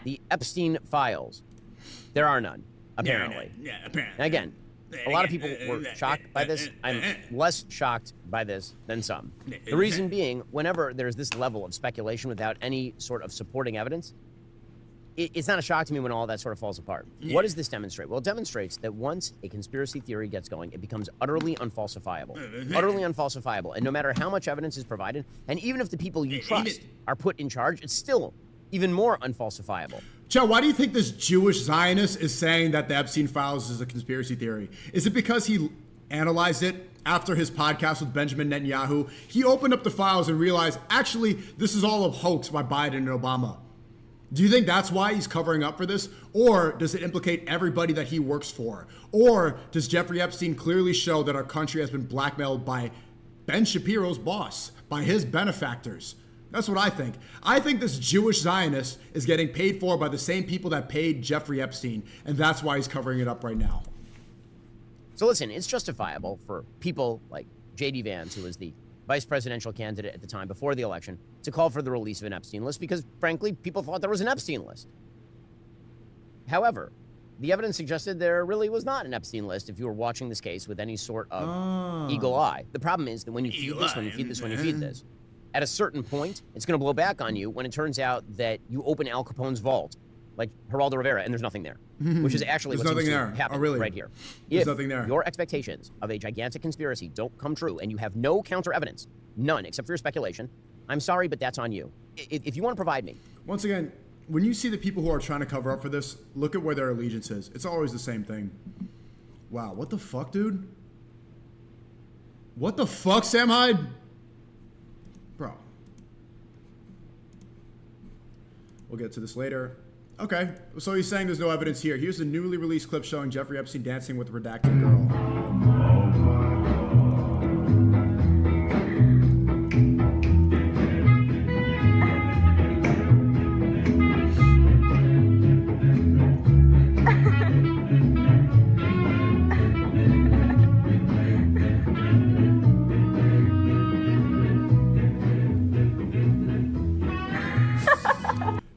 the Epstein files. There are none, apparently. Yeah, apparently. And again, a lot of people were shocked by this. I'm less shocked by this than some. The reason being, whenever there's this level of speculation without any sort of supporting evidence, it's not a shock to me when all that sort of falls apart. Yeah. What does this demonstrate? Well, it demonstrates that once a conspiracy theory gets going, it becomes utterly unfalsifiable. Utterly unfalsifiable. And no matter how much evidence is provided, and even if the people you trust are put in charge, it's still even more unfalsifiable. Joe, why do you think this Jewish Zionist is saying that the Epstein files is a conspiracy theory? Is it because he analyzed it after his podcast with Benjamin Netanyahu? He opened up the files and realized, actually, this is all a hoax by Biden and Obama. Do you think that's why he's covering up for this? Or does it implicate everybody that he works for? Or does Jeffrey Epstein clearly show that our country has been blackmailed by Ben Shapiro's boss, by his benefactors? That's what I think. I think this Jewish Zionist is getting paid for by the same people that paid Jeffrey Epstein, and that's why he's covering it up right now. So listen, it's justifiable for people like J.D. Vance, who was the vice presidential candidate at the time before the election, to call for the release of an Epstein list because, frankly, people thought there was an Epstein list. However, the evidence suggested there really was not an Epstein list if you were watching this case with any sort of eagle eye. The problem is that when you feed this, when you feed this, when you feed this, at a certain point, it's going to blow back on you when it turns out that you open Al Capone's vault, like Geraldo Rivera, and there's nothing there, which is actually what seems to happen right here. There's nothing there. Your expectations of a gigantic conspiracy don't come true, and you have no counter evidence, none, except for your speculation, I'm sorry, but that's on you. If you want to provide me. Once again, when you see the people who are trying to cover up for this, look at where their allegiance is. It's always the same thing. Wow, what the fuck, dude? What the fuck, Sam Hyde? Bro. We'll get to this later. Okay, so he's saying there's no evidence here. Here's a newly released clip showing Jeffrey Epstein dancing with a redacted girl.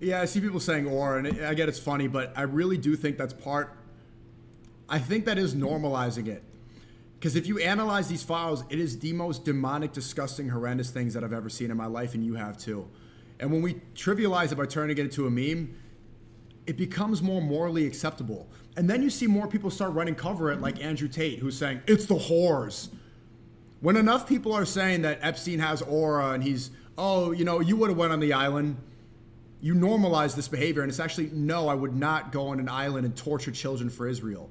Yeah, I see people saying or, and I get it's funny, but I really do think that's I think that is normalizing it. Because if you analyze these files, it is the most demonic, disgusting, horrendous things that I've ever seen in my life, and you have too. And when we trivialize it by turning it into a meme, it becomes more morally acceptable. And then you see more people start running cover it, like Andrew Tate, who's saying, it's the whores. When enough people are saying that Epstein has aura and he's, oh, you know, you would have went on the island. You normalize this behavior, and it's actually, no, I would not go on an island and torture children for Israel.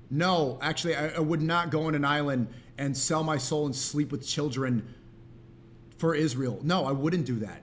No, actually, I would not go on an island and sell my soul and sleep with children for Israel. No, I wouldn't do that.